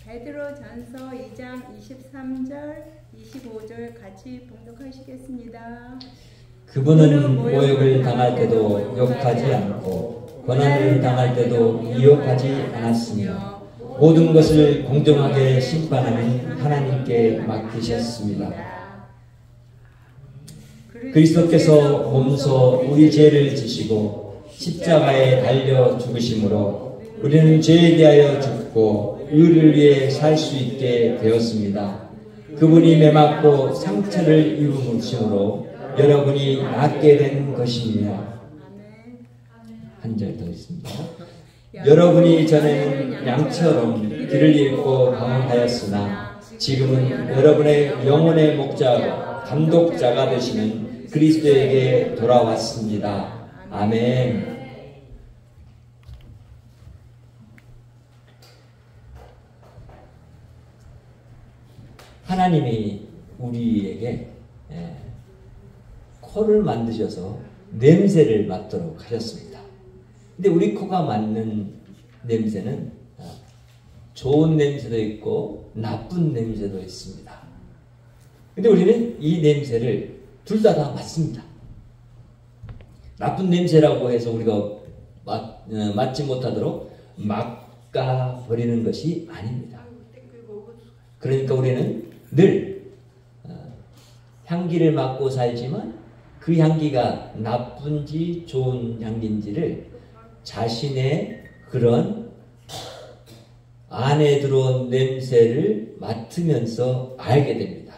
베드로전서 2장 23절, 25절 같이 봉독하시겠습니다. 그분은 모욕을 당할 때도 욕하지 않고 고난을 당할 때도 미혹하지 않았으며 모든 것을 공정하게 심판하는 하나님께 맡기셨습니다. 그리스도께서 몸소 우리 죄를 지시고 십자가에 달려 죽으심으로 우리는 죄에 대하여 죽고 의를 위해 살 수 있게 되었습니다. 그분이 매맞고 상처를 입으심으로 여러분이 낫게 된 것입니다. 한 절 더 있습니다. 여러분이 전에는 양처럼 길을 잃고 방황하였으나 지금은 여러분의 영혼의 목자, 감독자가 되시는 그리스도에게 돌아왔습니다. 아멘. 하나님이 우리에게 코를 만드셔서 냄새를 맡도록 하셨습니다. 근데 우리 코가 맡는 냄새는 좋은 냄새도 있고 나쁜 냄새도 있습니다. 근데 우리는 이 냄새를 둘 다 맡습니다. 나쁜 냄새라고 해서 우리가 맡지 못하도록 막아버리는 것이 아닙니다. 그러니까 우리는 늘 향기를 맡고 살지만 그 향기가 나쁜지 좋은 향기인지를 자신의 그런 안에 들어온 냄새를 맡으면서 알게 됩니다.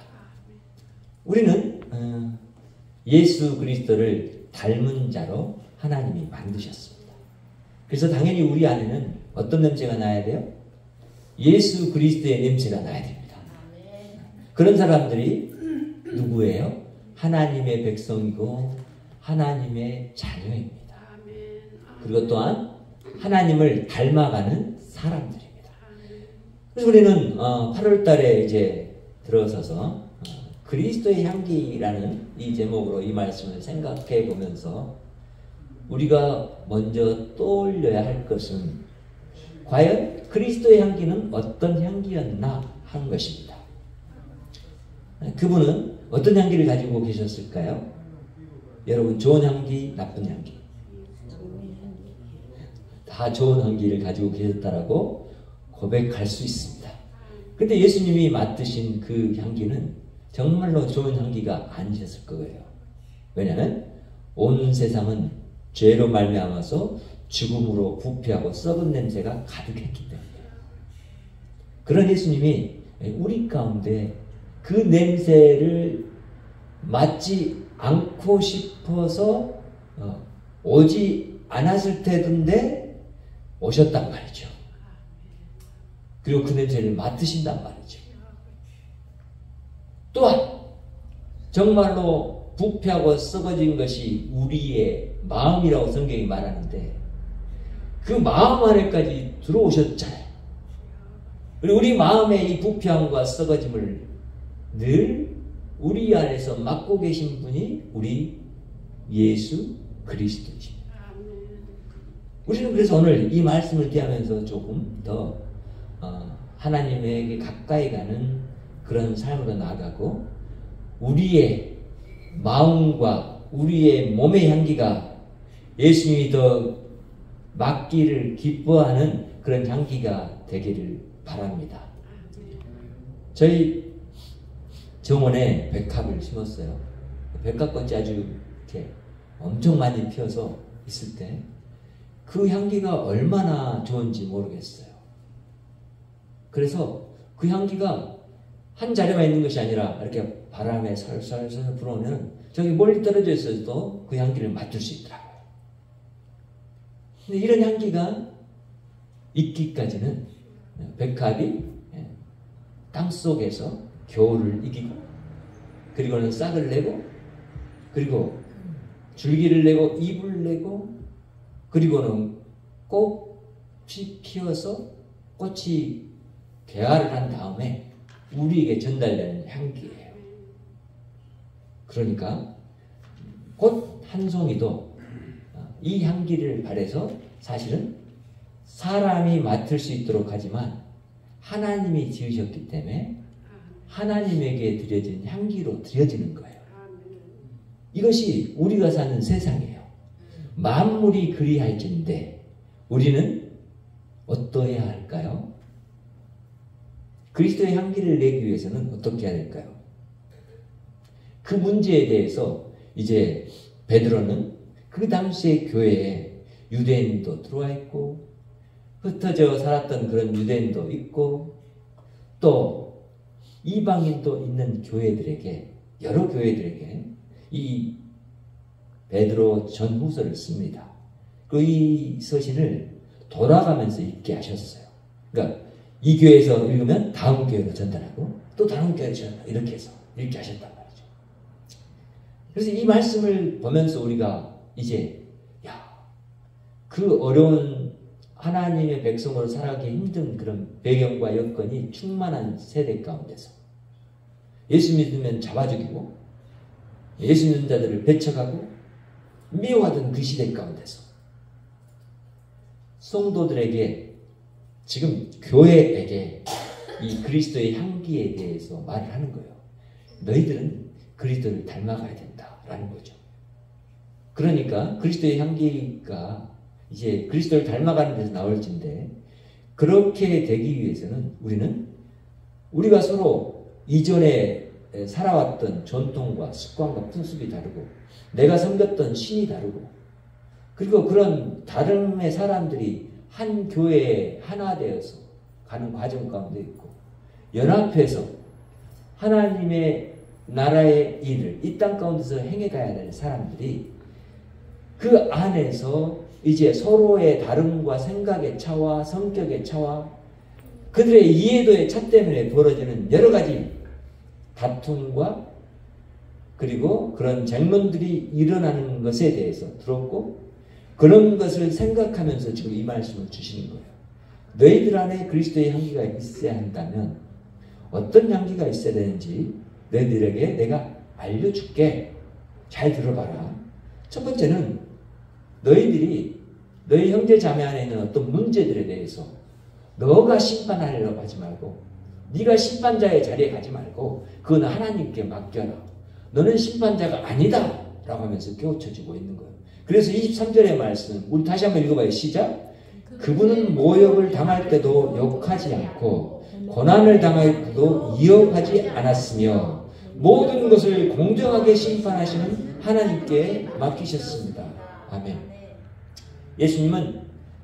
우리는 예수 그리스도를 닮은 자로 하나님이 만드셨습니다. 그래서 당연히 우리 안에는 어떤 냄새가 나야 돼요? 예수 그리스도의 냄새가 나야 됩니다. 그런 사람들이 누구예요? 하나님의 백성이고 하나님의 자녀입니다. 그리고 또한 하나님을 닮아가는 사람들입니다. 그래서 우리는 8월 달에 이제 들어서서 그리스도의 향기라는 이 제목으로 이 말씀을 생각해 보면서 우리가 먼저 떠올려야 할 것은 과연 그리스도의 향기는 어떤 향기였나 하는 것입니다. 그분은 어떤 향기를 가지고 계셨을까요? 여러분, 좋은 향기, 나쁜 향기? 다 좋은 향기를 가지고 계셨다라고 고백할 수 있습니다. 근데 예수님이 맡으신 그 향기는 정말로 좋은 향기가 아니셨을 거예요. 왜냐하면 온 세상은 죄로 말미암아서 죽음으로 부패하고 썩은 냄새가 가득했기 때문이에요. 그런 예수님이 우리 가운데 그 냄새를 맡지 않고 싶어서 오지 않았을 테던데 오셨단 말이죠. 그리고 그 냄새를 맡으신단 말이죠. 또한 정말로 부패하고 썩어진 것이 우리의 마음이라고 성경이 말하는데 그 마음 안에까지 들어오셨잖아요. 그리고 우리 마음의 이 부패함과 썩어짐을 늘 우리 안에서 맡고 계신 분이 우리 예수 그리스도이십니다. 우리는 그래서 오늘 이 말씀을 기하면서 조금 더 하나님에게 가까이 가는 그런 삶으로 나아가고 우리의 마음과 우리의 몸의 향기가 예수님이 더 맡기를 기뻐하는 그런 향기가 되기를 바랍니다. 저희 정원에 백합을 심었어요. 백합꽃이 아주 이렇게 엄청 많이 피어서 있을 때 그 향기가 얼마나 좋은지 모르겠어요. 그래서 그 향기가 한 자리만 있는 것이 아니라 이렇게 바람에 살살살 불어오면 저기 멀리 떨어져 있어도 그 향기를 맡을 수 있더라고요. 근데 이런 향기가 있기까지는 백합이 땅속에서 겨울을 이기고 그리고는 싹을 내고 그리고 줄기를 내고 잎을 내고 그리고는 꽃이 피어서 꽃이 개화를 한 다음에 우리에게 전달되는 향기예요. 그러니까 꽃 한 송이도 이 향기를 바래서 사실은 사람이 맡을 수 있도록 하지만 하나님이 지으셨기 때문에 하나님에게 드려진 향기로 드려지는 거예요. 이것이 우리가 사는 세상이에요. 만물이 그리할진데 우리는 어떠해야 할까요? 그리스도의 향기를 내기 위해서는 어떻게 해야 될까요? 그 문제에 대해서 이제 베드로는 그 당시의 교회에 유대인도 들어와 있고 흩어져 살았던 그런 유대인도 있고 또 이방인도 있는 교회들에게, 여러 교회들에게 이 베드로 전후서를 씁니다. 그 이 서신을 돌아가면서 읽게 하셨어요. 그러니까 이 교회에서 읽으면 다음 교회로 전달하고 또 다음 교회로 전달하고 이렇게 해서 읽게 하셨단 말이죠. 그래서 이 말씀을 보면서 우리가 이제 그 어려운 하나님의 백성으로 살아가기 힘든 그런 배경과 여건이 충만한 세대 가운데서 예수 믿으면 잡아 죽이고 예수 믿는 자들을 배척하고 미워하던 그 시대 가운데서 성도들에게 지금 교회에게 이 그리스도의 향기에 대해서 말을 하는 거예요. 너희들은 그리스도를 닮아가야 된다라는 거죠. 그러니까 그리스도의 향기가 이제 그리스도를 닮아가는 데서 나올진데 그렇게 되기 위해서는 우리가 서로 이전에 살아왔던 전통과 습관과 풍습이 다르고 내가 섬겼던 신이 다르고 그리고 그런 다름의 사람들이 한 교회에 하나 되어서 가는 과정 가운데 있고 연합해서 하나님의 나라의 일을 이 땅 가운데서 행해가야 될 사람들이 그 안에서 이제 서로의 다름과 생각의 차와 성격의 차와 그들의 이해도의 차 때문에 벌어지는 여러 가지 다툼과 그리고 그런 쟁론들이 일어나는 것에 대해서 들었고 그런 것을 생각하면서 지금 이 말씀을 주시는 거예요. 너희들 안에 그리스도의 향기가 있어야 한다면 어떤 향기가 있어야 되는지 너희들에게 내가 알려줄게. 잘 들어봐라. 첫 번째는 너희들이 너희 형제 자매 안에 있는 어떤 문제들에 대해서 너가 심판하려고 하지 말고 네가 심판자의 자리에 가지 말고 그건 하나님께 맡겨라. 너는 심판자가 아니다 라고 하면서 깨우쳐주고 있는 거예요. 그래서 23절의 말씀 우리 다시 한번 읽어봐요. 시작. 그분은 모욕을 당할 때도 욕하지 않고 고난을 당할 때도 이어하지 않았으며 모든 것을 공정하게 심판하시는 하나님께 맡기셨습니다. 아멘. 예수님은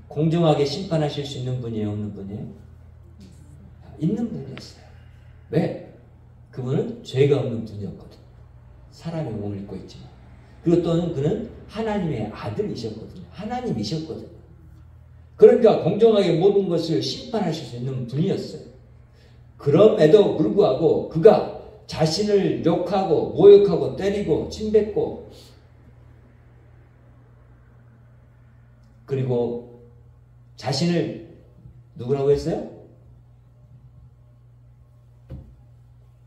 공정하게 심판하실 수 있는 분이에요? 없는 분이에요? 있는 분이었어요. 왜? 그분은 죄가 없는 분이었거든. 사람의 몸을 입고 있지만 그리고 또는 그는 하나님의 아들이셨거든요. 하나님이셨거든요. 그러니까 공정하게 모든 것을 심판하실 수 있는 분이었어요. 그럼에도 불구하고 그가 자신을 욕하고 모욕하고 때리고 침뱉고 그리고 자신을 누구라고 했어요?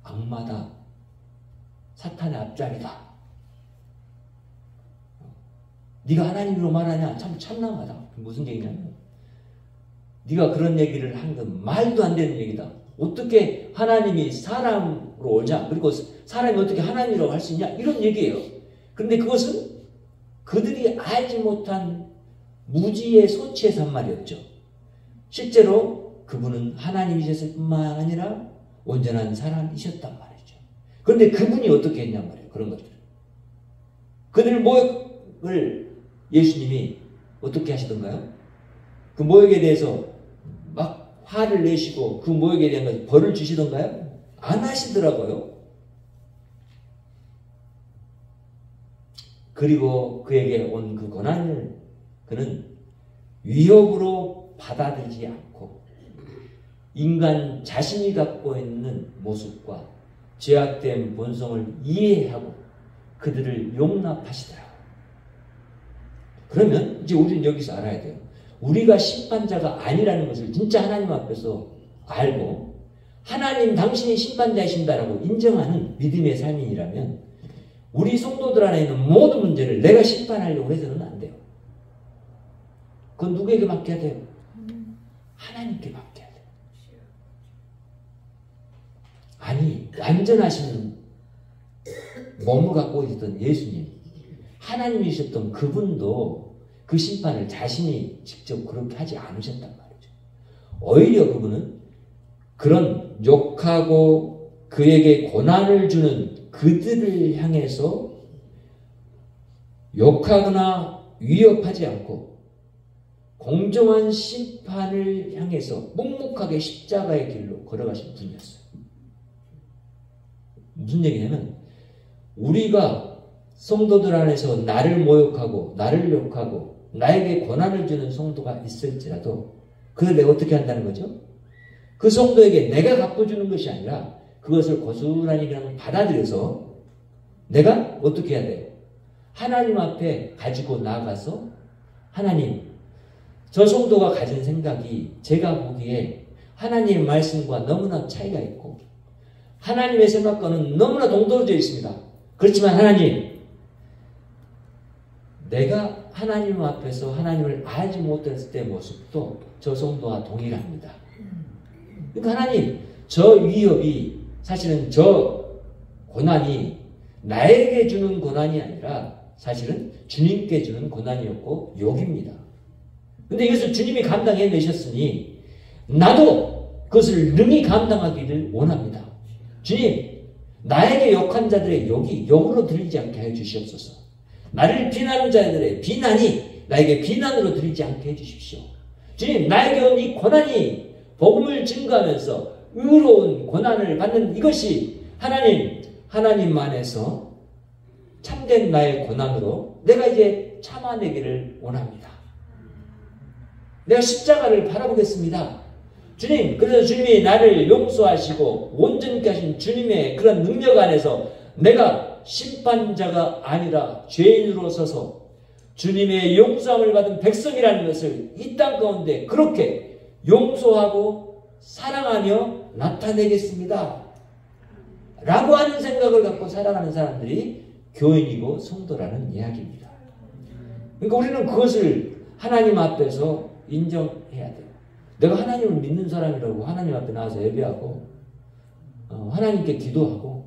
악마다. 사탄의 앞자리다. 네가 하나님으로 말하냐? 참 참남하다. 무슨 얘기냐면 네가 그런 얘기를 한 건 말도 안 되는 얘기다. 어떻게 하나님이 사람으로 오냐? 그리고 사람이 어떻게 하나님이라고 할 수 있냐? 이런 얘기예요. 그런데 그것은 그들이 알지 못한 무지의 소치에서 한 말이었죠. 실제로 그분은 하나님이셨을 뿐만 아니라 온전한 사람이셨단 말이죠. 그런데 그분이 어떻게 했냔 말이에요. 그런 것들을. 그들 모욕을 예수님이 어떻게 하시던가요? 그 모욕에 대해서 막 화를 내시고 그 모욕에 대한 벌을 주시던가요? 안 하시더라고요. 그리고 그에게 온 그 고난을 그는 위협으로 받아들이지 않고 인간 자신이 갖고 있는 모습과 죄악된 본성을 이해하고 그들을 용납하시더라고요. 그러면 이제 우리는 여기서 알아야 돼요. 우리가 심판자가 아니라는 것을 진짜 하나님 앞에서 알고 하나님 당신이 심판자이신다라고 인정하는 믿음의 삶이라면 우리 성도들 안에 있는 모든 문제를 내가 심판하려고 해서는 안 돼요. 그건 누구에게 맡겨야 돼요? 하나님께 맡겨야 돼요. 아니, 완전하신 몸을 갖고 있었던 예수님, 하나님이셨던 그분도 그 심판을 자신이 직접 그렇게 하지 않으셨단 말이죠. 오히려 그분은 그런 욕하고 그에게 고난을 주는 그들을 향해서 욕하거나 위협하지 않고 공정한 심판을 향해서 묵묵하게 십자가의 길로 걸어가신 분이었어요. 무슨 얘기냐면 우리가 성도들 안에서 나를 모욕하고 나를 욕하고 나에게 고난을 주는 성도가 있을지라도 그걸 내가 어떻게 한다는 거죠? 그 성도에게 내가 갚아주는 것이 아니라 그것을 고스란히 그냥 받아들여서 내가 어떻게 해야 돼요? 하나님 앞에 가지고 나가서 하나님, 저 성도가 가진 생각이 제가 보기에 하나님의 말씀과 너무나 차이가 있고 하나님의 생각과는 너무나 동떨어져 있습니다. 그렇지만 하나님, 내가 하나님 앞에서 하나님을 알지 못했을 때 모습도 저 성도와 동일합니다. 그러니까 하나님, 저 위협이 사실은 저 고난이 나에게 주는 고난이 아니라 사실은 주님께 주는 고난이었고 욕입니다. 근데 이것을 주님이 감당해내셨으니 나도 그것을 능히 감당하기를 원합니다. 주님, 나에게 욕한 자들의 욕이 욕으로 들리지 않게 해주시옵소서. 나를 비난하는 자들의 비난이 나에게 비난으로 들리지 않게 해주십시오. 주님, 나에게 온 이 고난이 복음을 증거하면서 의로운 고난을 받는 이것이 하나님 안에서 참된 나의 고난으로 내가 이제 참아내기를 원합니다. 내가 십자가를 바라보겠습니다. 주님, 그래서 주님이 나를 용서하시고 온전케 하신 주님의 그런 능력 안에서 내가 심판자가 아니라 죄인으로 서서 주님의 용서함을 받은 백성이라는 것을 이 땅 가운데 그렇게 용서하고 사랑하며 나타내겠습니다. 라고 하는 생각을 갖고 살아가는 사람들이 교인이고 성도라는 이야기입니다. 그러니까 우리는 그것을 하나님 앞에서 인정해야 돼요. 내가 하나님을 믿는 사람이라고 하나님 앞에 나와서 예배하고 하나님께 기도하고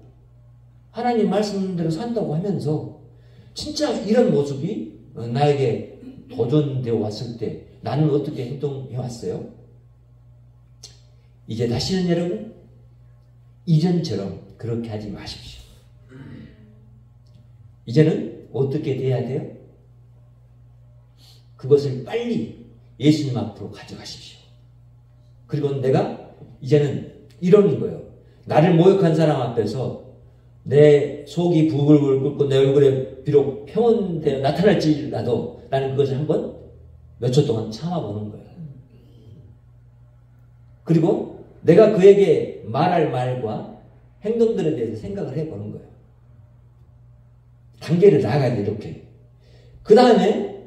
하나님 말씀대로 산다고 하면서 진짜 이런 모습이 나에게 도전되어 왔을 때 나는 어떻게 행동해 왔어요? 이제 다시는 여러분 이전처럼 그렇게 하지 마십시오. 이제는 어떻게 돼야 돼요? 그것을 빨리 예수님 앞으로 가져가십시오. 그리고 내가 이제는 이러는 거예요. 나를 모욕한 사람 앞에서 내 속이 부글부글 끓고 내 얼굴에 비록 평온되어 나타날지라도 나는 그것을 한번 몇 초 동안 참아보는 거예요. 그리고 내가 그에게 말할 말과 행동들에 대해서 생각을 해보는 거예요. 단계를 나가야 돼, 이렇게. 그 다음에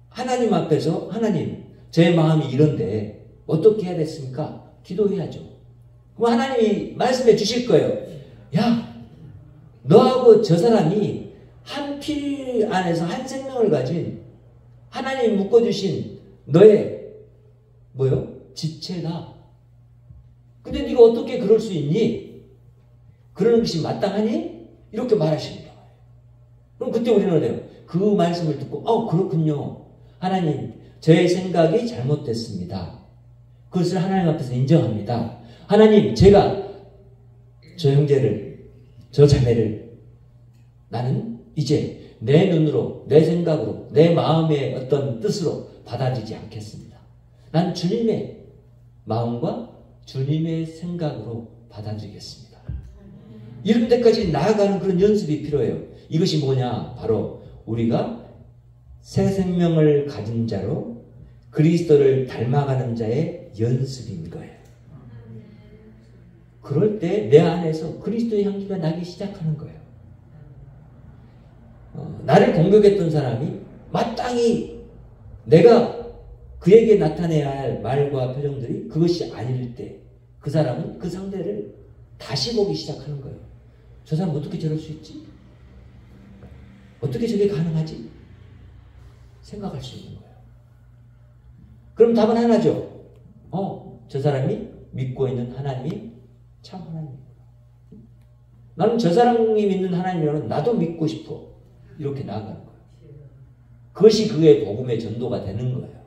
하나님 앞에서 하나님, 제 마음이 이런데 어떻게 해야 됐습니까? 기도해야죠. 그럼 하나님이 말씀해 주실 거예요. 야, 너하고 저 사람이 한 피 안에서 한 생명을 가진 하나님이 묶어주신 너의 지체다. 근데 네가 어떻게 그럴 수 있니? 그러는 것이 마땅하니? 이렇게 말하십니다. 그럼 그때 우리는 그 말씀을 듣고 그렇군요. 하나님, 저의 생각이 잘못됐습니다. 그것을 하나님 앞에서 인정합니다. 하나님, 제가 저 형제를, 저 자매를 나는 이제 내 눈으로, 내 생각으로, 내 마음의 어떤 뜻으로 받아들이지 않겠습니다. 난 주님의 마음과 주님의 생각으로 받아들이겠습니다. 이런 데까지 나아가는 그런 연습이 필요해요. 이것이 뭐냐? 바로 우리가 새 생명을 가진 자로 그리스도를 닮아가는 자의 연습인 거예요. 그럴 때 내 안에서 그리스도의 향기가 나기 시작하는 거예요. 나를 공격했던 사람이 마땅히 내가 그에게 나타내야 할 말과 표정들이 그것이 아닐 때 그 사람은 그 상대를 다시 보기 시작하는 거예요. 저 사람 어떻게 저럴 수 있지? 어떻게 저게 가능하지? 생각할 수 있는 거예요. 그럼 답은 하나죠. 저 사람이 믿고 있는 하나님이 참 하나님. 나는 저 사람이 믿는 하나님이라면 나도 믿고 싶어. 이렇게 나아가는 거예요. 그것이 그의 복음의 전도가 되는 거예요.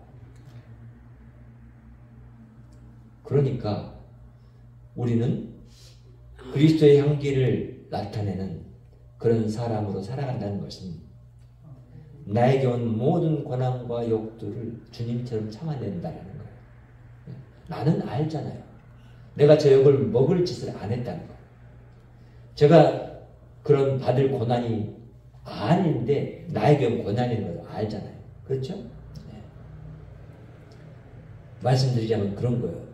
그러니까 우리는 그리스도의 향기를 나타내는 그런 사람으로 살아간다는 것은 나에게 온 모든 고난과 욕들을 주님처럼 참아낸다는 거예요. 나는 알잖아요. 내가 저 욕을 먹을 짓을 안 했다는 거예요. 제가 그런 받을 고난이 아닌데 나에게 온 고난인 걸 알잖아요. 그렇죠? 네. 말씀드리자면 그런 거예요.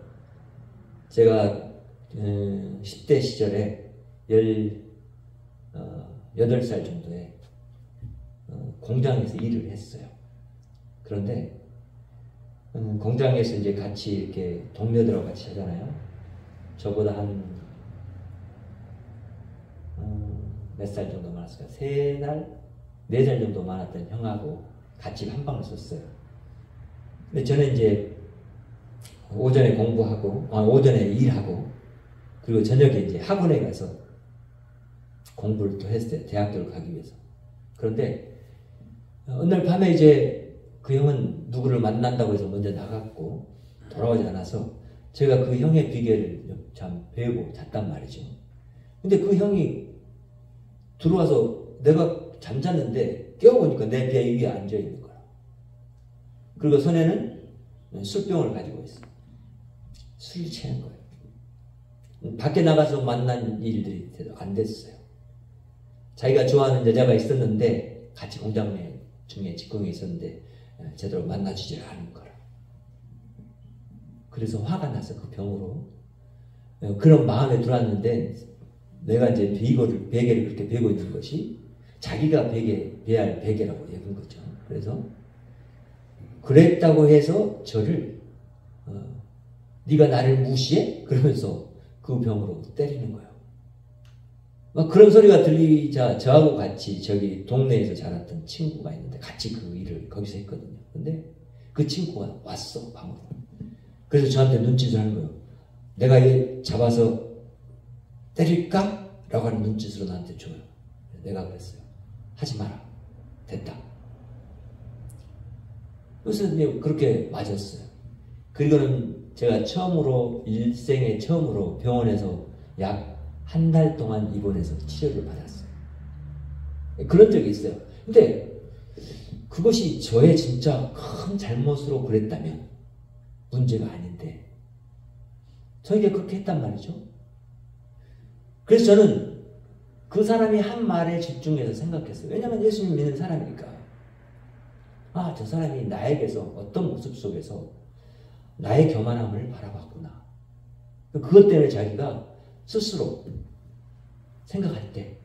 제가 10대 시절에 18살 정도에 공장에서 일을 했어요. 그런데 공장에서 이제 같이 이렇게 동료들하고 같이 하잖아요. 저보다 한 몇 살 정도 많았을까? 4살 정도 많았던 형하고 같이 한 방을 썼어요. 근데 저는 이제 오전에 공부하고, 오전에 일하고, 그리고 저녁에 이제 학원에 가서 공부를 또 했어요. 대학교를 가기 위해서. 그런데 어느 날 밤에 이제 그 형은 누구를 만난다고 해서 먼저 나갔고 돌아오지 않아서 제가 그 형의 비결을 참 배우고 잤단 말이죠. 근데 그 형이 들어와서 내가 잠잤는데 깨워보니까 내 배 위에 앉아있는 거야. 그리고 손에는 술병을 가지고 있어. 술이 취한 거예요. 밖에 나가서 만난 일들이 안 됐어요. 자기가 좋아하는 여자가 있었는데 같이 공장 중에 직공이 있었는데 제대로 만나주지 않은 거라. 그래서 화가 나서 그 병으로 그런 마음에 들어왔는데 내가 이제 베개를 그렇게 베고 있는 것이 자기가 베할 베개라고 여긴 거죠. 그래서 그랬다고 해서 저를 네가 나를 무시해? 그러면서 그 병으로 때리는 거예요. 막 그런 소리가 들리자 저하고 같이 저기 동네에서 자랐던 친구가 있는데 같이 그 일을 거기서 했거든요. 근데 그 친구가 왔어, 방으로. 그래서 저한테 눈짓을 하는 거예요. 내가 얘 잡아서 때릴까? 라고 하는 눈짓으로 나한테 줘요. 내가 그랬어요. 하지 마라. 됐다. 그래서 그렇게 맞았어요. 그리고는 제가 일생에 처음으로 병원에서 약 한 달 동안 입원해서 치료를 받았어요. 그런 적이 있어요. 근데 그것이 저의 진짜 큰 잘못으로 그랬다면 문제가 아닌데 저에게 그렇게 했단 말이죠. 그래서 저는 그 사람이 한 말에 집중해서 생각했어요. 왜냐하면 예수님 믿는 사람이니까. 저 사람이 나에게서 어떤 모습 속에서 나의 교만함을 바라봤구나. 그것 때문에 자기가 스스로 생각할 때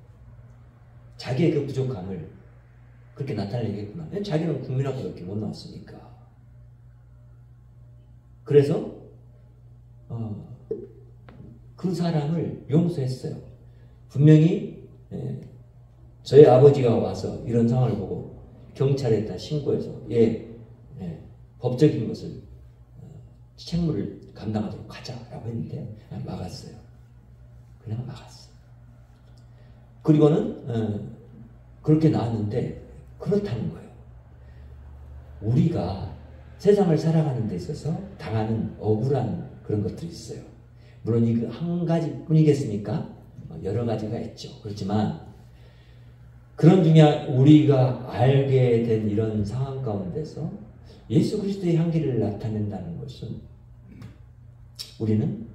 자기의 그 부족함을 그렇게 나타내겠구나. 자기는 국민학교밖에 못 나왔으니까. 그래서 그 사람을 용서했어요. 분명히 저희 아버지가 와서 이런 상황을 보고 경찰에다 신고해서 법적인 것을 책무를 감당하도록 하자라고 했는데 막았어요. 그냥 막았어요. 그리고는 그렇게 나왔는데 그렇다는 거예요. 우리가 세상을 살아가는 데 있어서 당하는 억울한 그런 것들이 있어요. 물론 이거 한 가지뿐이겠습니까? 여러 가지가 있죠. 그렇지만 그런 중에 우리가 알게 된 이런 상황 가운데서 예수 그리스도의 향기를 나타낸다는 것은 우리는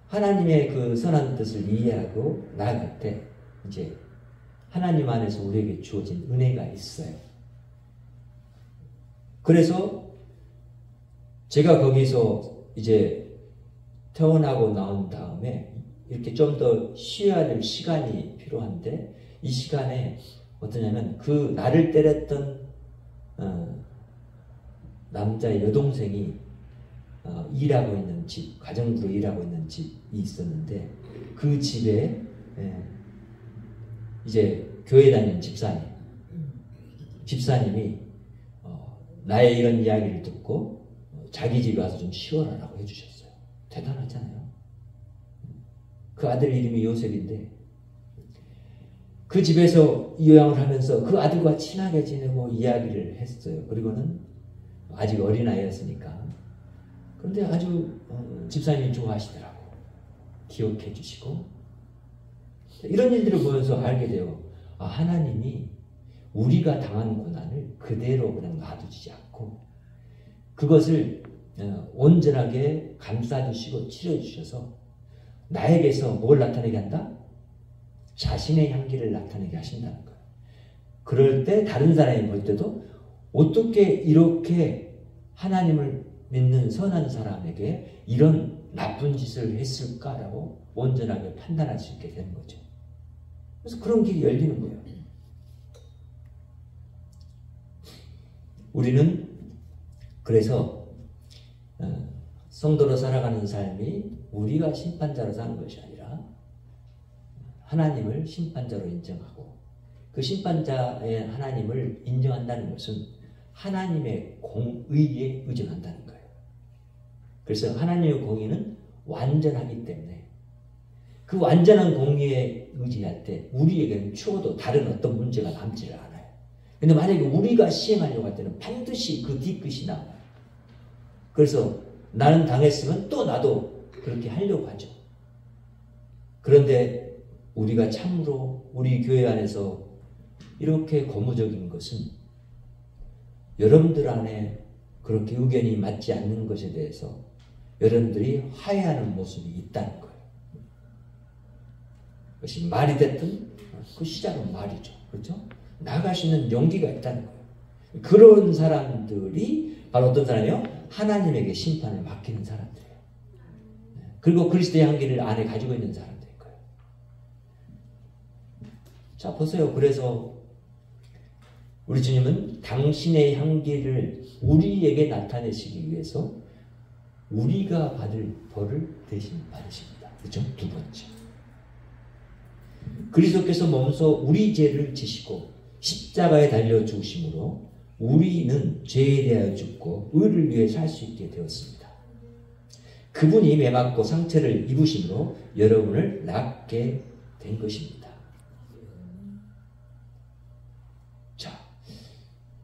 하나님의 그 선한 뜻을 이해하고 나아갈 때 이제 하나님 안에서 우리에게 주어진 은혜가 있어요. 그래서 제가 거기서 이제 퇴원하고 나온 다음에 이렇게 좀 더 쉬어야 될 시간이 필요한데 이 시간에 어떠냐면 그 나를 때렸던 남자의 여동생이 일하고 있는 집, 가정부로 일하고 있는 집이 있었는데 그 집에 이제 교회 다니는 집사님이 나의 이런 이야기를 듣고 자기 집에 와서 좀 쉬어라라고 해주셨어요. 대단하잖아요. 그 아들 이름이 요셉인데 그 집에서 요양을 하면서 그 아들과 친하게 지내고 이야기를 했어요. 그리고는 아직 어린아이였으니까. 그런데 아주 집사님이 좋아하시더라고. 기억해 주시고. 이런 일들을 보면서 알게 돼요. 아, 하나님이 우리가 당한 고난을 그대로 그냥 놔두지 않고 그것을 온전하게 감싸주시고 치료해주셔서 나에게서 뭘 나타내게 한다? 자신의 향기를 나타내게 하신다는 거예요. 그럴 때 다른 사람이 볼 때도 어떻게 이렇게 하나님을 믿는 선한 사람에게 이런 나쁜 짓을 했을까라고 온전하게 판단할 수 있게 되는 거죠. 그래서 그런 길이 열리는 거예요. 우리는 그래서 성도로 살아가는 삶이 우리가 심판자로 사는 것이 아니라 하나님을 심판자로 인정하고 그 심판자의 하나님을 인정한다는 것은 하나님의 공의에 의존한다는 거예요. 그래서 하나님의 공의는 완전하기 때문에 그 완전한 공의에 의지할 때 우리에게는 추워도 다른 어떤 문제가 남지를 않아요. 근데 만약에 우리가 시행하려고 할 때는 반드시 그 뒤끝이 나와요. 그래서 나는 당했으면 또 나도 그렇게 하려고 하죠. 그런데 우리가 참으로 우리 교회 안에서 이렇게 고무적인 것은 여러분들 안에 그렇게 의견이 맞지 않는 것에 대해서 여러분들이 화해하는 모습이 있다는 거예요. 그것이 말이 됐든 그 시작은 말이죠. 그렇죠? 나아갈 수 있는 용기가 있다는 거예요. 그런 사람들이 바로 어떤 사람이요? 하나님에게 심판을 맡기는 사람들이에요. 그리고 그리스도의 향기를 안에 가지고 있는 사람들일 거예요. 자, 보세요. 그래서 우리 주님은 당신의 향기를 우리에게 나타내시기 위해서 우리가 받을 벌을 대신 받으십니다. 그렇죠? 두 번째. 그리스도께서 몸소 우리 죄를 지시고 십자가에 달려 죽으심으로 우리는 죄에 대하여 죽고 의를 위해 살 수 있게 되었습니다. 그분이 매맞고 상처를 입으심으로 여러분을 낫게 된 것입니다. 자,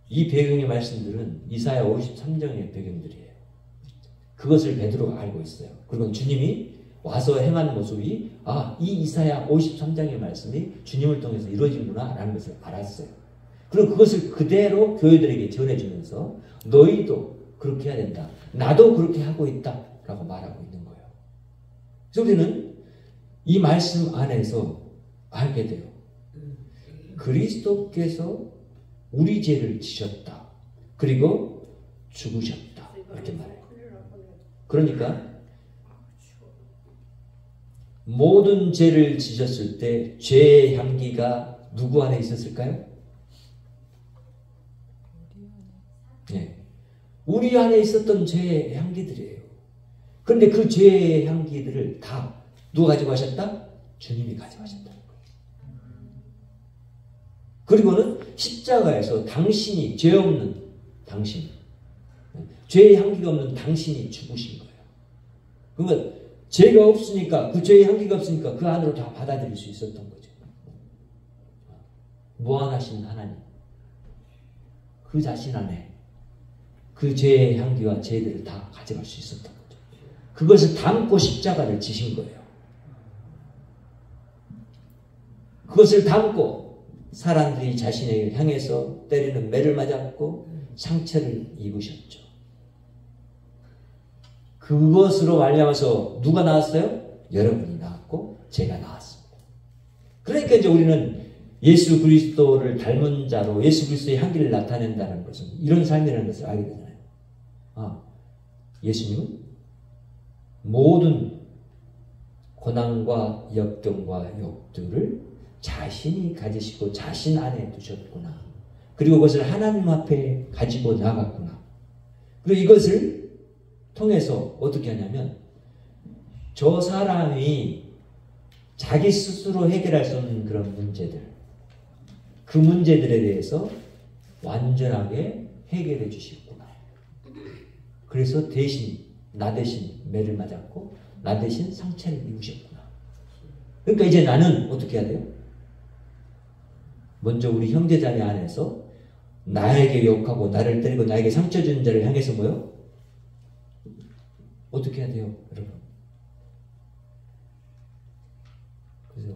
이 배경의 말씀들은 이사야 53장의 배경들이에요. 그것을 베드로가 알고 있어요. 그리고 주님이 와서 행한 모습이 이 이사야 53장의 말씀이 주님을 통해서 이루어지구나 라는 것을 알았어요. 그리고 그것을 그대로 교회들에게 전해주면서 너희도 그렇게 해야 된다. 나도 그렇게 하고 있다 라고 말하고 있는 거예요. 그래서 우리는 이 말씀 안에서 알게 돼요. 그리스도께서 우리 죄를 지셨다. 그리고 죽으셨다. 이렇게 말해요. 그러니까 모든 죄를 지셨을 때 죄의 향기가 누구 안에 있었을까요? 네. 우리 안에 있었던 죄의 향기들이에요. 그런데 그 죄의 향기들을 다 누가 가지고 가셨다? 주님이 가져가셨다는 거예요. 그리고는 십자가에서 당신이 죄 없는 당신, 죄의 향기가 없는 당신이 죽으신 거예요. 그러면 죄가 없으니까, 그 죄의 향기가 없으니까 그 안으로 다 받아들일 수 있었던 거죠. 무한하신 하나님, 그 자신 안에 그 죄의 향기와 죄들을 다 가져갈 수 있었던 거죠. 그것을 담고 십자가를 지신 거예요. 그것을 담고 사람들이 자신에게 향해서 때리는 매를 맞았고 상처를 입으셨죠. 그것으로 말미암아서 누가 나왔어요? 여러분이 나왔고 제가 나왔습니다. 그러니까 이제 우리는 예수 그리스도를 닮은 자로 예수 그리스도의 향기를 나타낸다는 것은 이런 삶이라는 것을 알게 되잖아요. 예수님은 모든 고난과 역경과 욕들을 자신이 가지시고 자신 안에 두셨구나. 그리고 그것을 하나님 앞에 가지고 나갔구나. 그리고 이것을 통해서 어떻게 하냐면 저 사람이 자기 스스로 해결할 수 없는 그런 문제들, 그 문제들에 대해서 완전하게 해결해 주시구나. 그래서 나 대신 매를 맞았고 나 대신 상처를 입으셨구나. 그러니까 이제 나는 어떻게 해야 돼요? 먼저 우리 형제자매 안에서 나에게 욕하고 나를 때리고 나에게 상처 주는 자를 향해서 뭐요? 어떻게 해야 돼요, 여러분? 그래서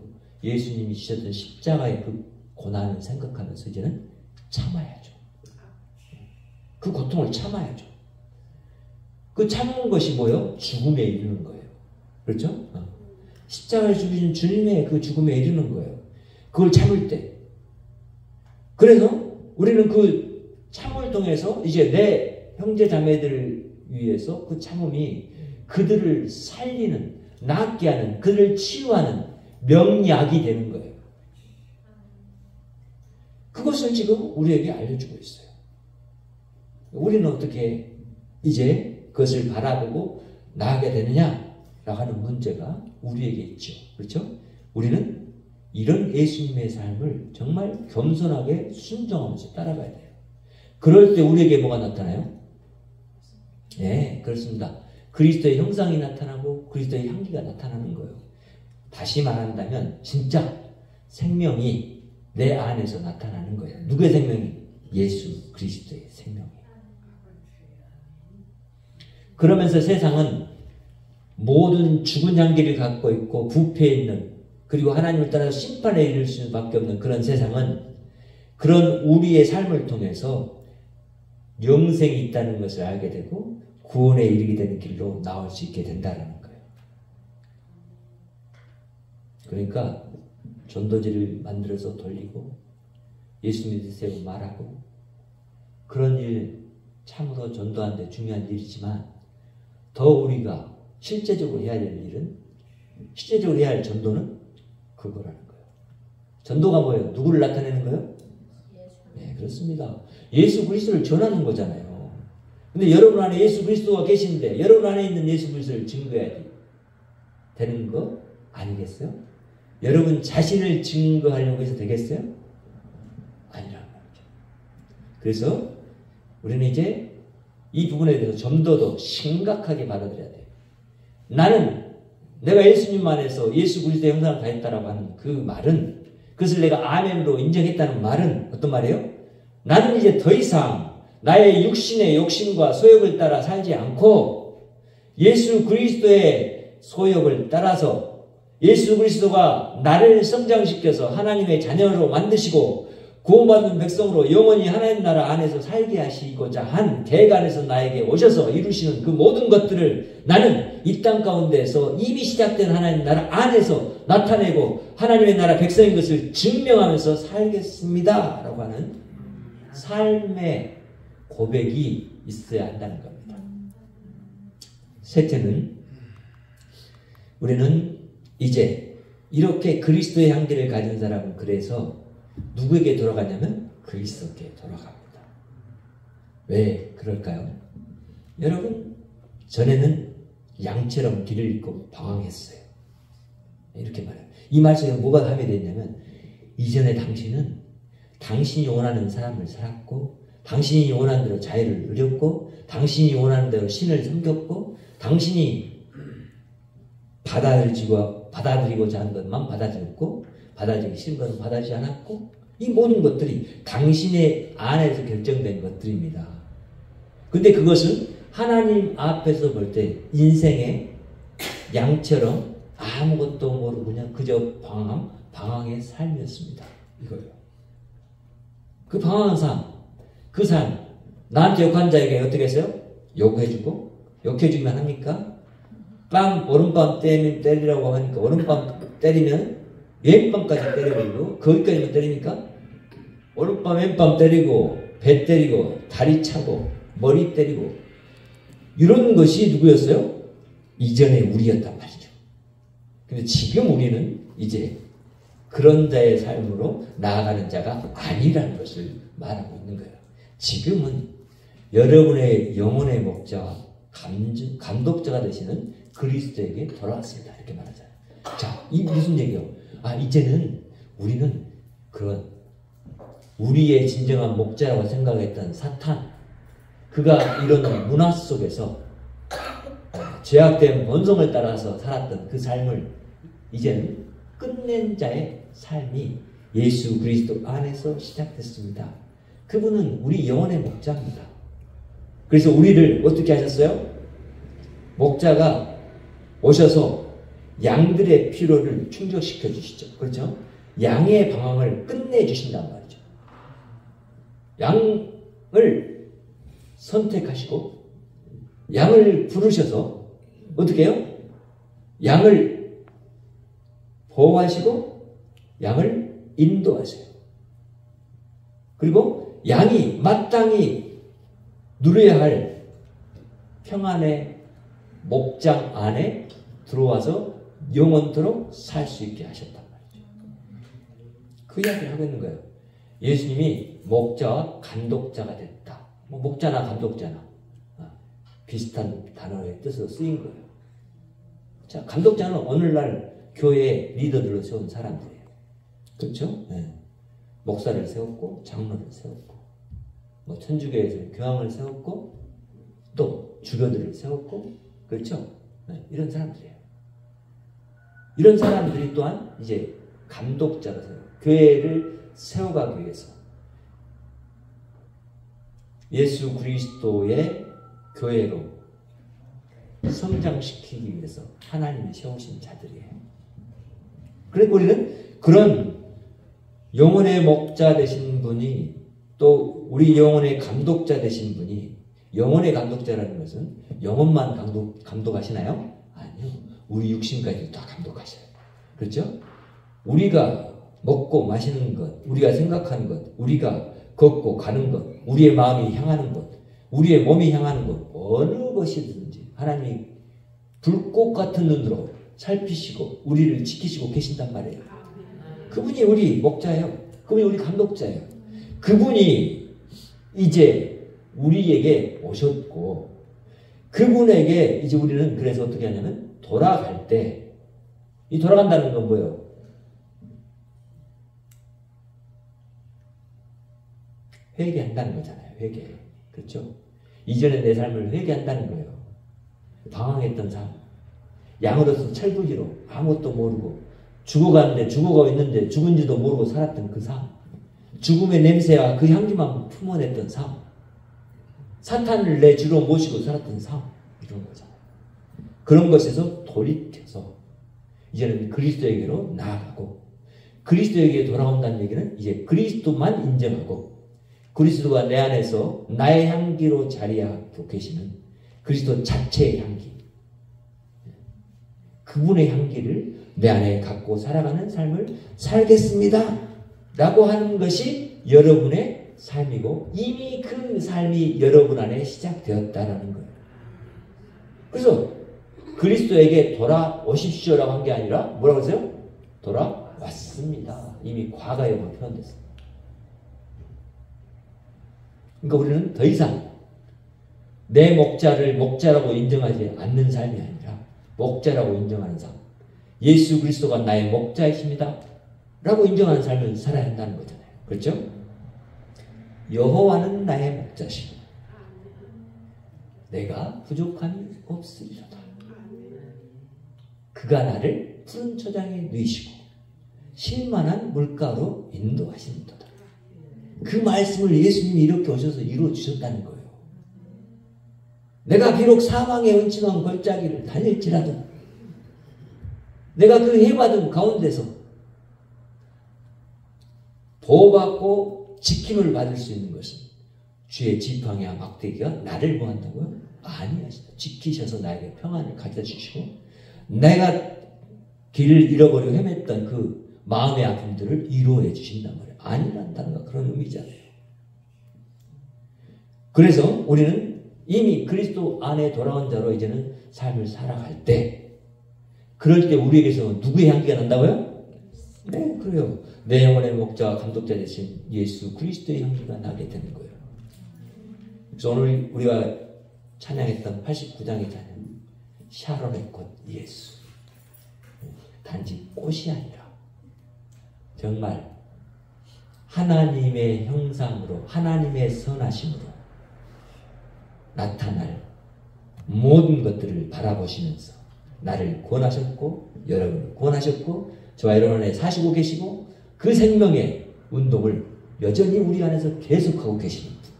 예수님이 지셨던 십자가의 그 고난을 생각하면서 이제는 참아야죠. 그 고통을 참아야죠. 그 참은 것이 뭐요? 죽음에 이르는 거예요. 그렇죠? 십자가를 죽이신 주님의 그 죽음에 이르는 거예요. 그걸 참을 때. 그래서 우리는 그 참을 통해서 이제 내 형제 자매들을 위해서 그 참음이 그들을 살리는, 낫게 하는, 그들을 치유하는 명약이 되는 거예요. 그것을 지금 우리에게 알려주고 있어요. 우리는 어떻게 이제 그것을 바라보고 나아가게 되느냐라고 하는 문제가 우리에게 있죠. 그렇죠? 우리는 이런 예수님의 삶을 정말 겸손하게 순종하면서 따라가야 돼요. 그럴 때 우리에게 뭐가 나타나요? 네, 그렇습니다. 그리스도의 형상이 나타나고 그리스도의 향기가 나타나는 거예요. 다시 말한다면 진짜 생명이 내 안에서 나타나는 거예요. 누구의 생명이? 예수 그리스도의 생명이에요. 그러면서 세상은 모든 죽은 향기를 갖고 있고 부패해 있는, 그리고 하나님을 따라서 심판에 이를 수밖에 없는 그런 세상은 그런 우리의 삶을 통해서 영생이 있다는 것을 알게 되고 구원에 이르게 되는 길로 나올 수 있게 된다는 거예요. 그러니까 전도지를 만들어서 돌리고 예수 믿으세요 말하고 그런 일 참으로 전도하는 데 중요한 일이지만 더 우리가 실제적으로 해야 될 일은, 실제적으로 해야 할 전도는 그거라는 거예요. 전도가 뭐예요? 누구를 나타내는 거예요? 네, 그렇습니다. 예수 그리스도를 전하는 거잖아요. 근데 여러분 안에 예수 그리스도가 계신데 여러분 안에 있는 예수 그리스도를 증거해야 되는 거 아니겠어요? 여러분 자신을 증거하려고 해서 되겠어요? 아니라는 말이죠. 그래서 우리는 이제 이 부분에 대해서 좀 더 심각하게 받아들여야 돼요. 나는 내가 예수님 안에서 예수 그리스도의 형상을 가졌다라고 하는 그 말은, 그것을 내가 아멘으로 인정했다는 말은 어떤 말이에요? 나는 이제 더 이상 나의 육신의 욕심과 소욕을 따라 살지 않고 예수 그리스도의 소욕을 따라서 예수 그리스도가 나를 성장시켜서 하나님의 자녀로 만드시고 구원받은 백성으로 영원히 하나님 나라 안에서 살게 하시고자 한 계획 안에서 나에게 오셔서 이루시는 그 모든 것들을 나는 이 땅 가운데에서 이미 시작된 하나님 나라 안에서 나타내고 하나님의 나라 백성인 것을 증명하면서 살겠습니다 라고 하는 삶의 고백이 있어야 한다는 겁니다. 셋째는 우리는 이제 이렇게 그리스도의 향기를 가진 사람은 그래서 누구에게 돌아가냐면 그리스도께 돌아갑니다. 왜 그럴까요? 여러분, 전에는 양처럼 길을 잃고 방황했어요. 이렇게 말해요. 이 말 속에 뭐가 함유되어 있냐면 이전에 당신은 당신이 원하는 삶을 살았고 당신이 원하는 대로 자유를 누렸고 당신이 원하는 대로 신을 섬겼고 당신이 받아들이고자 하는 것만 받아들였고 받아들이기 싫은 것은 받아들이지 않았고 이 모든 것들이 당신의 안에서 결정된 것들입니다. 근데 그것은 하나님 앞에서 볼 때 인생의 양처럼 아무것도 모르고 그냥 그저 방황의 삶이었습니다. 이거예요. 그 방황한 삶, 그 삶, 나한테 욕한 자에게 어떻게 했어요? 욕해주고, 욕해주기만 합니까? 오른밤 때리라고 하니까 오른밤 때리면 왼밤까지 때려버리고 거기까지만 때립니까? 오른밤 왼밤 때리고 배 때리고 다리 차고 머리 때리고 이런 것이 누구였어요? 이전에 우리였단 말이죠. 근데 지금 우리는 이제 그런 자의 삶으로 나아가는 자가 아니라는 것을 말하고 있는 거예요. 지금은 여러분의 영혼의 목자와 감독자가 되시는 그리스도에게 돌아왔습니다. 이렇게 말하잖아요. 자, 이 무슨 얘기예요? 이제는 우리는 그런 우리의 진정한 목자라고 생각했던 사탄, 그가 이런 문화 속에서 죄악된 본성을 따라서 살았던 그 삶을 이제는 끝낸 자의 삶이 예수 그리스도 안에서 시작됐습니다. 그분은 우리 영혼의 목자입니다. 그래서 우리를 어떻게 하셨어요? 목자가 오셔서 양들의 필요를 충족시켜 주시죠. 그렇죠? 양의 방황을 끝내주신단 말이죠. 양을 선택하시고 양을 부르셔서 어떻게 해요? 양을 보호하시고 양을 인도하세요. 그리고 양이 마땅히 누려야 할 평안의 목장 안에 들어와서 영원토록 살 수 있게 하셨단 말이죠. 그 이야기를 하고 있는 거예요. 예수님이 목자와 감독자가 됐다. 뭐 목자나 감독자나 비슷한 단어의 뜻으로 쓰인 거예요. 자, 감독자는 오늘날 교회 리더들로 세운 사람들이에요. 그렇죠? 네. 목사를 세웠고 장로를 세웠고 뭐 천주교에서 교황을 세웠고 또 주교들을 세웠고 그렇죠? 네. 이런 사람들이에요. 이런 사람들이 또한 이제 감독자로 세워요. 교회를 세워가기 위해서 예수 그리스도의 교회로 성장시키기 위해서 하나님이 세우신 자들이에요. 그리고 우리는 그런 영혼의 목자 되신 분이 또 우리 영혼의 감독자 되신 분이 영혼의 감독자라는 것은 영혼만 감독하시나요? 아니요. 우리 육신까지도 다 감독하셔요. 그렇죠? 우리가 먹고 마시는 것, 우리가 생각하는 것, 우리가 걷고 가는 것, 우리의 마음이 향하는 것, 우리의 몸이 향하는 것, 어느 것이든지 하나님이 불꽃 같은 눈으로 살피시고 우리를 지키시고 계신단 말이에요. 그분이 우리 목자예요. 그분이 우리 감독자예요. 그분이 이제 우리에게 오셨고 그분에게 이제 우리는 그래서 어떻게 하냐면 돌아갈 때 이 돌아간다는 건 뭐예요? 회개한다는 거잖아요. 회개. 그렇죠? 이전에 내 삶을 회개한다는 거예요. 방황했던 삶. 양으로서 철부지로 아무것도 모르고 죽어가는데 죽어가고 있는데 죽은지도 모르고 살았던 그 삶. 죽음의 냄새와 그 향기만 품어냈던 삶. 사탄을 내 주로 모시고 살았던 삶. 이런 거잖아요. 그런 것에서 돌이켜서 이제는 그리스도에게로 나아가고 그리스도에게 돌아온다는 얘기는 이제 그리스도만 인정하고 그리스도가 내 안에서 나의 향기로 자리하고 계시는 그리스도 자체의 향기 그분의 향기를 내 안에 갖고 살아가는 삶을 살겠습니다 라고 하는 것이 여러분의 삶이고 이미 그 삶이 여러분 안에 시작되었다라는 거예요. 그래서 그리스도에게 돌아오십시오라고 한 게 아니라 뭐라고 했어요? 돌아왔습니다. 이미 과거에만 표현됐어요. 그러니까 우리는 더 이상 내 목자를 목자라고 인정하지 않는 삶이 아니라 목자라고 인정하는 삶. 예수 그리스도가 나의 목자이십니다. 라고 인정하는 삶을 살아야 한다는 거잖아요. 그렇죠? 여호와는 나의 목자시고 내가 부족함이 없으리로다. 그가 나를 푸른 초장에 누이시고 쉴만한 물가로 인도하시는도다. 그 말씀을 예수님이 이렇게 오셔서 이루어 주셨다는 거예요. 내가 비록 사망의 음침한 골짜기를 달릴지라도 내가 그 해받은 가운데서 보호받고 지킴을 받을 수 있는 것은 주의 지팡이와 막대기가 나를 뭐한다고요? 아니하시다. 지키셔서 나에게 평안을 가져다 주시고 내가 길을 잃어버리고 헤맸던 그 마음의 아픔들을 위로해 주신단 말이에요. 아니란다는 거 그런 의미잖아요. 그래서 우리는 이미 그리스도 안에 돌아온 자로 이제는 삶을 살아갈 때 그럴 때 우리에게서 누구의 향기가 난다고요? 네, 그래요. 내 영혼의 목자와 감독자 되신 예수 그리스도의 향기가 나게 되는 거예요. 그래서 오늘 우리가 찬양했던 89장의 찬양 샤론의 꽃 예수 단지 꽃이 아니라 정말 하나님의 형상으로 하나님의 선하심으로 나타날 모든 것들을 바라보시면서 나를 구원하셨고 여러분을 구원하셨고 저와 여러분 안에 사시고 계시고 그 생명의 운동을 여전히 우리 안에서 계속하고 계시는 분.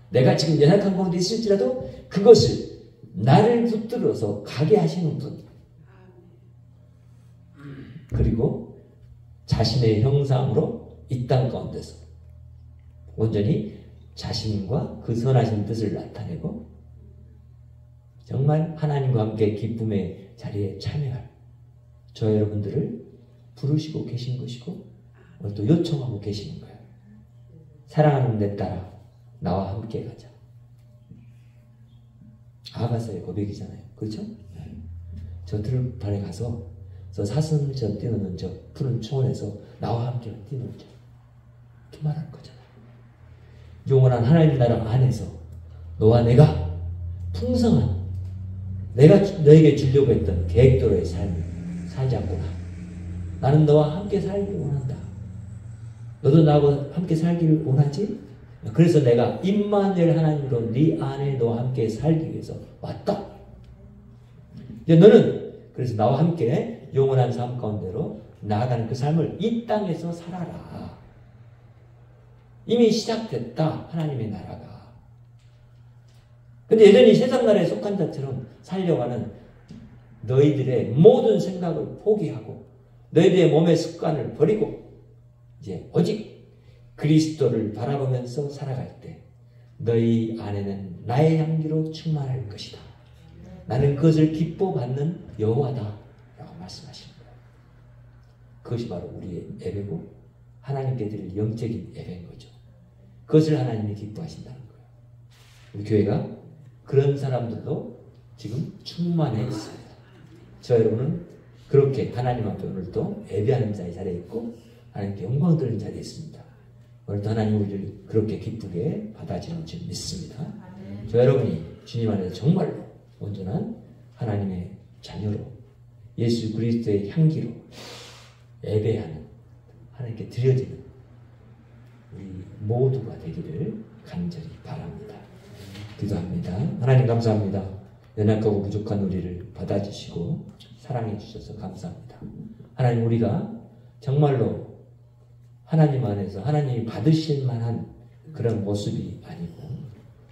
내가 지금 연약한 가운데 있을지라도 그것을 나를 붙들어서 가게 하시는 분. 그리고 자신의 형상으로 이 땅 가운데서 온전히 자신과 그 선하신 뜻을 나타내고 정말 하나님과 함께 기쁨의 자리에 참여할 저 여러분들을 부르시고 계신 것이고 오늘 또 요청하고 계시는 거예요. 사랑하는 내 딸아 나와 함께 가자. 아가서의 고백이잖아요. 그렇죠? 저 들판에 가서 저 사슴처럼 뛰노는 저 푸른 초원에서 나와 함께 뛰놀자. 이렇게 말하는 거잖아요. 영원한 하나님 나라 안에서 너와 내가 풍성한 내가 너에게 주려고 했던 계획대로의 삶을 살지 않구나. 나는 너와 함께 살기를 원한다. 너도 나하고 함께 살기를 원하지? 그래서 내가 임마누엘 하나님으로 네 안에 너와 함께 살기 위해서 왔다. 이제 너는 그래서 나와 함께 영원한 삶 가운데로 나아가는 그 삶을 이 땅에서 살아라. 이미 시작됐다. 하나님의 나라가. 근데 여전히 세상 나라에 속한 자처럼 살려가는 너희들의 모든 생각을 포기하고 너희들의 몸의 습관을 버리고 이제 오직 그리스도를 바라보면서 살아갈 때 너희 안에는 나의 향기로 충만할 것이다. 나는 그것을 기뻐 받는 여호와다 라고 말씀하시는 거예요. 그것이 바로 우리의 예배고 하나님께 드릴 영적인 예배인 거죠. 그것을 하나님이 기뻐하신다는 거예요. 우리 교회가 그런 사람들로 지금 충만해 있습니다. 저 여러분은 그렇게 하나님 앞에 오늘도 예배하는 자리에 있고 하나님께 영광 드리는 자리에 있습니다. 오늘도 하나님 우리를 그렇게 기쁘게 받아주는 줄 믿습니다. 저 여러분이 주님 안에서 정말로 온전한 하나님의 자녀로 예수 그리스도의 향기로 예배하는 하나님께 드려지는 우리 모두가 되기를 간절히 바랍니다. 기도합니다. 하나님 감사합니다. 연약하고 부족한 우리를 받아주시고 사랑해 주셔서 감사합니다. 하나님 우리가 정말로 하나님 안에서 하나님이 받으실 만한 그런 모습이 아니고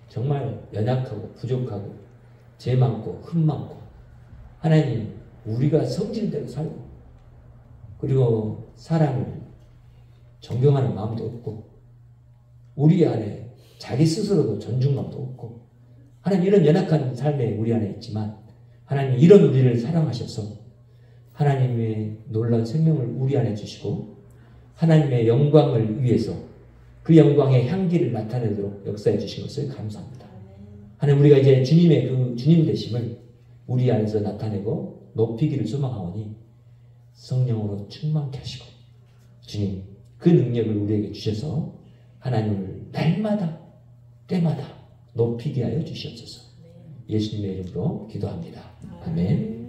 정말 연약하고 부족하고 죄 많고 흠 많고 하나님 우리가 성질대로 살고 그리고 사람을 존경하는 마음도 없고 우리 안에 자기 스스로도 존중감도 없고 하나님 이런 연약한 삶에 우리 안에 있지만 하나님 이런 우리를 사랑하셔서 하나님의 놀라운 생명을 우리 안에 주시고 하나님의 영광을 위해서 그 영광의 향기를 나타내도록 역사해 주신 것을 감사합니다. 하나님 우리가 이제 주님의 그 주님 되심을 우리 안에서 나타내고 높이기를 소망하오니 성령으로 충만케 하시고 주님 그 능력을 우리에게 주셔서 하나님을 날마다 때마다 높이게 하여 주시옵소서. 예수님의 이름으로 기도합니다. 아멘.